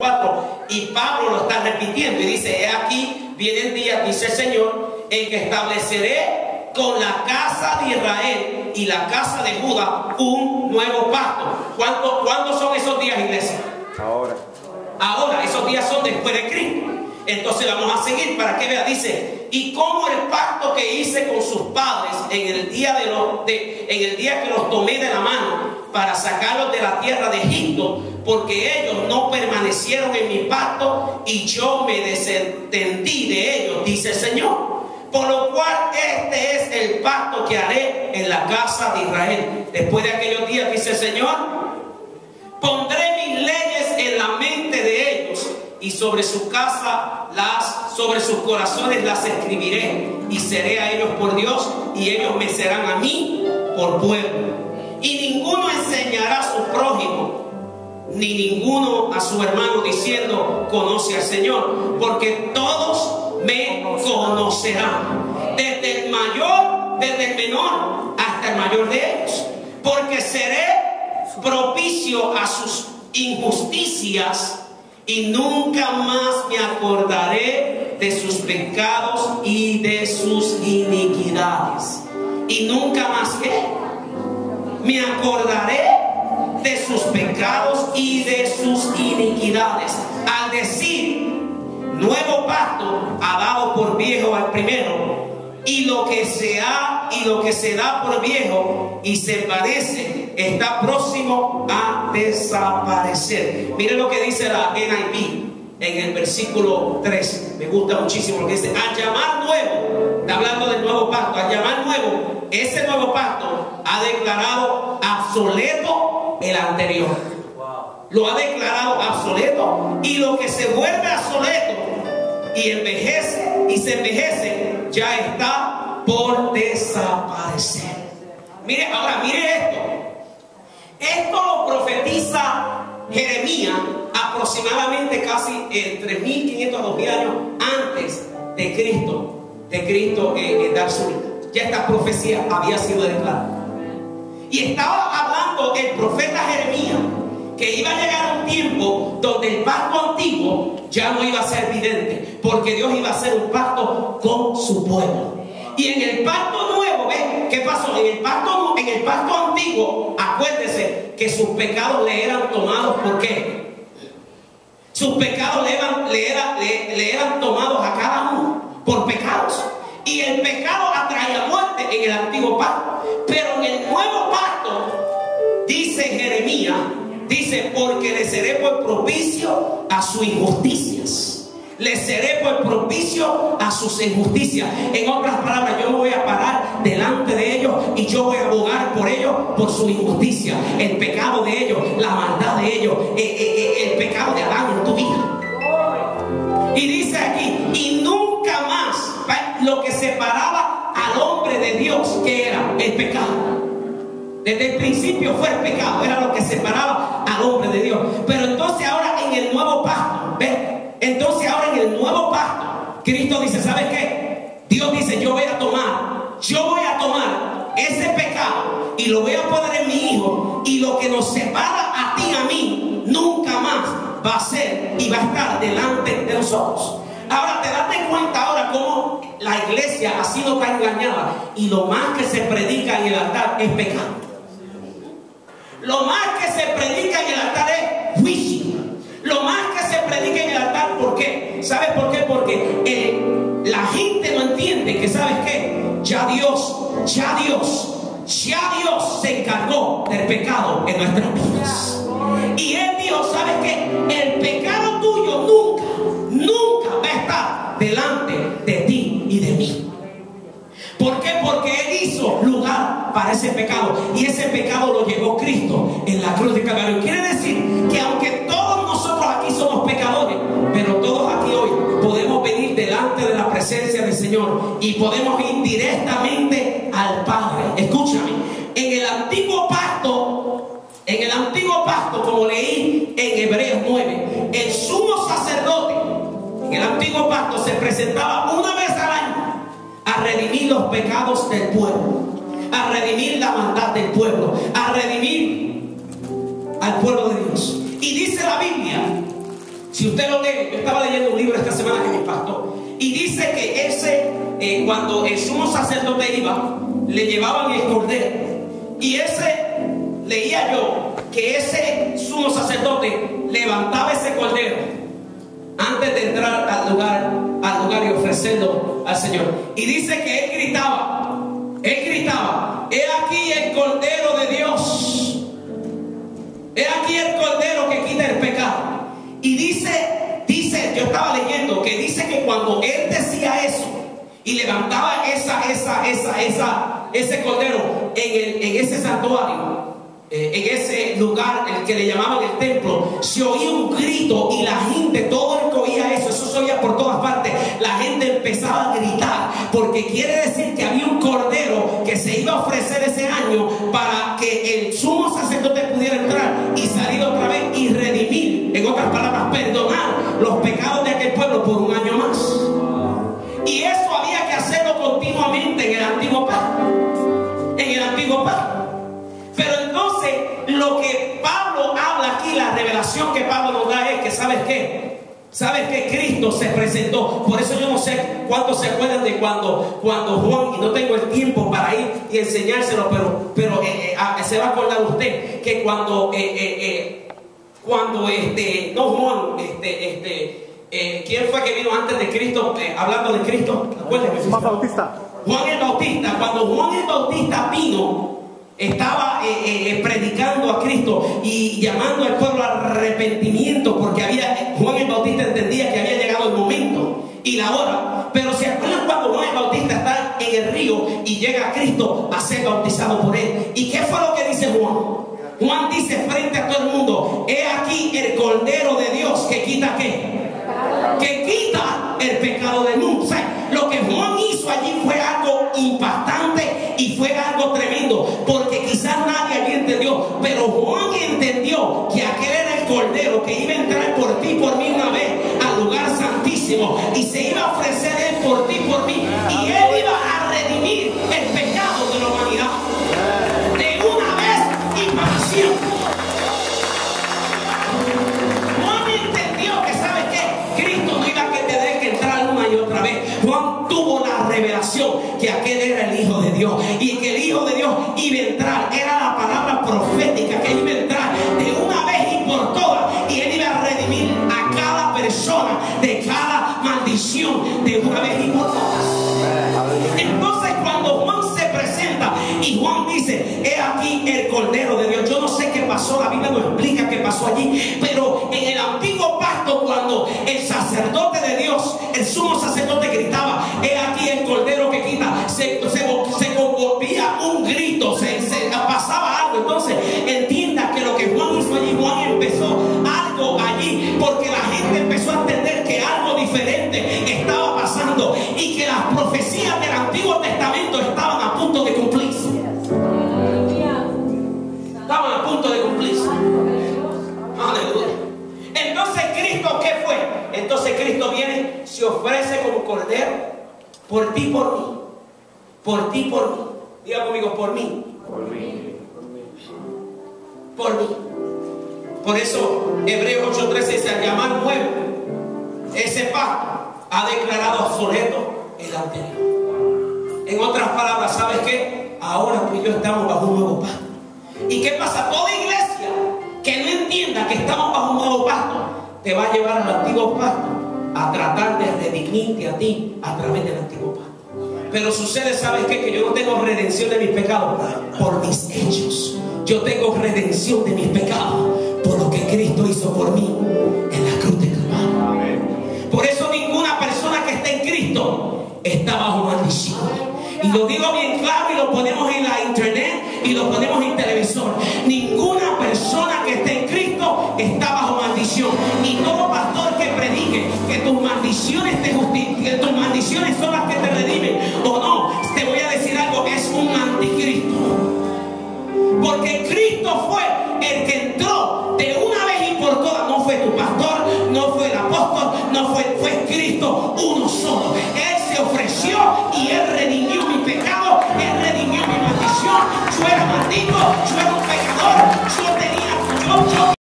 4, y Pablo lo está repitiendo y dice: he aquí viene el día, dice el Señor, en que estableceré con la casa de Israel y la casa de Judá un nuevo pacto. ¿Cuándo son esos días, iglesia? Ahora, esos días son después de Cristo. Entonces vamos a seguir para que vea. Dice: y como el pacto que hice con sus padres en el día que los tomé de la mano para sacarlos de la tierra de Egipto, porque ellos no permanecieron en mi pacto y yo me desentendí de ellos, dice el Señor. Por lo cual este es el pacto que haré en la casa de Israel. Después de aquellos días, dice el Señor, pondré mis leyes en la mente de ellos, y sobre su casa sobre sus corazones las escribiré, y seré a ellos por Dios, y ellos me serán a mí por pueblo. Y ninguno enseñará a su prójimo, ni ninguno a su hermano, diciendo: conoce al Señor, porque todos me conocerán, desde el menor hasta el mayor de ellos, porque seré propicio a sus injusticias, y nunca más me acordaré de sus pecados y de sus iniquidades. Y nunca más, ¿qué? Me acordaré de sus pecados y de sus iniquidades. Al decir nuevo pacto, ha dado por viejo al primero, y lo que se da por viejo y se parece está próximo a desaparecer. Mire lo que dice la NIV en el versículo 3. Me gusta muchísimo lo que dice: al llamar nuevo, está hablando del nuevo pacto, al llamar nuevo, ese nuevo pacto ha declarado obsoleto el anterior. Lo ha declarado obsoleto, y lo que se vuelve obsoleto y envejece y se envejece ya está por desaparecer. Mire, ahora mire esto. Esto lo profetiza Jeremías aproximadamente casi entre 1500 a 2000 años antes de Cristo dar su vida. Ya esta profecía había sido declarada. Y estaba hablando el profeta Jeremías que iba a llegar un tiempo donde el pacto antiguo ya no iba a ser evidente, porque Dios iba a hacer un pacto con su pueblo. Y en el pacto nuevo, ¿ven qué pasó? En el pacto antiguo, acuérdese que sus pecados le eran tomados. ¿Por qué? Sus pecados le eran tomados a cada uno por pecados. Y el pecado atraía muerte en el antiguo pacto. Pero en el nuevo pacto, dice Jeremías, dice: porque le seré por propicio a sus injusticias. Le seré por propicio a sus injusticias. En otras palabras, yo me voy a parar delante de ellos y yo voy a abogar por ellos, por su injusticia, el pecado de ellos, la maldad de ellos, el pecado de Adán en tu vida. Y dice aquí: y nunca más lo que separaba al hombre de Dios, que era el pecado. Desde el principio fue el pecado, era lo que separaba al hombre de Dios. Pero entonces ahora en el nuevo pacto, ¿ves? Entonces ahora en el nuevo pacto, Cristo dice: ¿sabes qué? Dios dice: yo voy a tomar ese pecado y lo voy a poner en mi hijo, y lo que nos separa a ti y a mí nunca más va a ser y va a estar delante de nosotros. Ahora te das cuenta ahora cómo la iglesia ha sido tan engañada, y lo más que se predica en el altar es pecado. Lo más que se predica en el altar es juicio. Lo más que se predica en el altar, ¿por qué? ¿Sabes por qué? Porque la gente no entiende que, ¿sabes qué? Ya Dios se encargó del pecado en nuestras vidas. Y Él dijo: ¿sabes qué? El pecado tuyo nunca va a estar delante de ti y de mí. ¿Por qué? Porque Él hizo lugar para ese pecado, y ese pecado lo llevó Cristo en la cruz de Calvario. Quiere decir que aunque todos nosotros aquí somos pecadores, pero todos aquí hoy podemos venir delante de la presencia del Señor y podemos ir directamente al Padre. Escúchame, en el antiguo pacto, como leí en Hebreos 9, el sumo sacerdote en el antiguo pacto se presentaba una vez al año a redimir los pecados del pueblo, a redimir la maldad del pueblo, a redimir al pueblo de Dios. Y dice la Biblia, Si usted lo lee, yo estaba leyendo un libro esta semana que me impactó, y dice que cuando el sumo sacerdote iba, le llevaban el cordero, y leía yo que ese sumo sacerdote levantaba ese cordero antes de entrar al lugar y ofrecerlo al Señor. Y dice que él gritaba, he aquí el Cordero de Dios, he aquí el Cordero que quita el pecado. Y dice, yo estaba leyendo que dice que cuando él decía eso y levantaba ese cordero en ese santuario, en ese lugar, el que le llamaban el templo, se oía un grito, y la gente, todo el que oía eso se oía por todas partes. La gente empezaba a gritar, porque quiere decir que había un cordero que se iba a ofrecer ese año para que el sumo sacerdote pudiera entrar y salir otra vez y redimir, en otras palabras, perdonar los pecados de aquel pueblo por un año más. Y eso había que hacerlo continuamente en el antiguo pacto. Pero entonces, lo que Pablo habla aquí, la revelación que Pablo nos da es que, ¿sabes qué? Cristo se presentó. Por eso yo no sé cuántos se acuerdan de cuando Juan, y no tengo el tiempo para ir y enseñárselo, pero se va a acordar usted que cuando ¿quién fue que vino antes de Cristo hablando de Cristo? Juan Bautista. Juan el Bautista. Cuando Juan el Bautista vino, estaba predicando a Cristo y llamando al pueblo al arrepentimiento, porque Juan el Bautista entendía que había llegado el momento y la hora. Pero se acuerdan cuando Juan el Bautista está en el río y llega a Cristo a ser bautizado por él. ¿Y qué fue lo que dice Juan? Juan dice frente a todo el mundo: he aquí el Cordero de Dios que quita ¿qué? Que quita el pecado del mundo. O sea, lo que Juan hizo allí fue algo impactante y fue algo tremendo, porque quizás nadie allí entendió, pero Juan entendió que aquel era el Cordero que iba a entrar por ti y por mí una vez al lugar santísimo, y se iba a ofrecer él por ti y por mí, y él iba a redimir el pecado de la humanidad de una vez y para siempre. Juan tuvo la revelación que aquel era el Hijo de Dios, y que el Hijo de Dios iba a entrar. Era la palabra profética que iba a entrar de una vez y por todas, y él iba a redimir a cada persona de cada maldición de una vez y por todas. Entonces, cuando Juan se presenta y Juan dice: he aquí el Cordero de Dios, yo no sé qué pasó, la Biblia no explica qué pasó allí, pero en el antiguo pacto, cuando el sacerdote de Dios, el sumo sacerdote, gritaba: he aquí el Cordero que quita, se convolvía un grito, se pasaba algo. Entonces entienda que lo que Juan hizo allí, Juan empezó algo allí, porque la gente empezó a entender que algo diferente estaba pasando y que las profecías del Antiguo Testamento estaban a punto de cumplirse. Estaban a punto de cumplirse. Aleluya. Entonces, ¿Cristo qué fue? Entonces Cristo viene, se ofrece como Cordero por ti y por mí. Por ti y por mí. Diga conmigo: por mí. Por mí. Por mí. Por eso Hebreos 8:13 dice: al llamar nuevo ese pacto, ha declarado obsoleto el anterior. En otras palabras, ¿sabes qué? Ahora tú y yo estamos bajo un nuevo pacto. ¿Y qué pasa? Toda iglesia que no entienda que estamos bajo un nuevo pacto te va a llevar al antiguo pacto, a tratar de redimirte a ti a través del antiguo pacto. Pero sucede, ¿sabes qué? Que yo no tengo redención de mis pecados por mis hechos. Yo tengo redención de mis pecados por lo que Cristo hizo por mí en la cruz de Calvario. Por eso ninguna persona que esté en Cristo está bajo maldición. Y lo digo bien claro, y lo ponemos en la internet y lo ponemos en televisor: ninguna persona que esté en Cristo está bajo maldición. Y todo pastor que predique que tus maldiciones que tus maldiciones son las que te redimen o no, te voy a decir algo: es un anticristo. Porque Cristo fue el que entró de una vez y por todas. No fue tu pastor, no fue el apóstol, no fue Cristo uno solo. Él se ofreció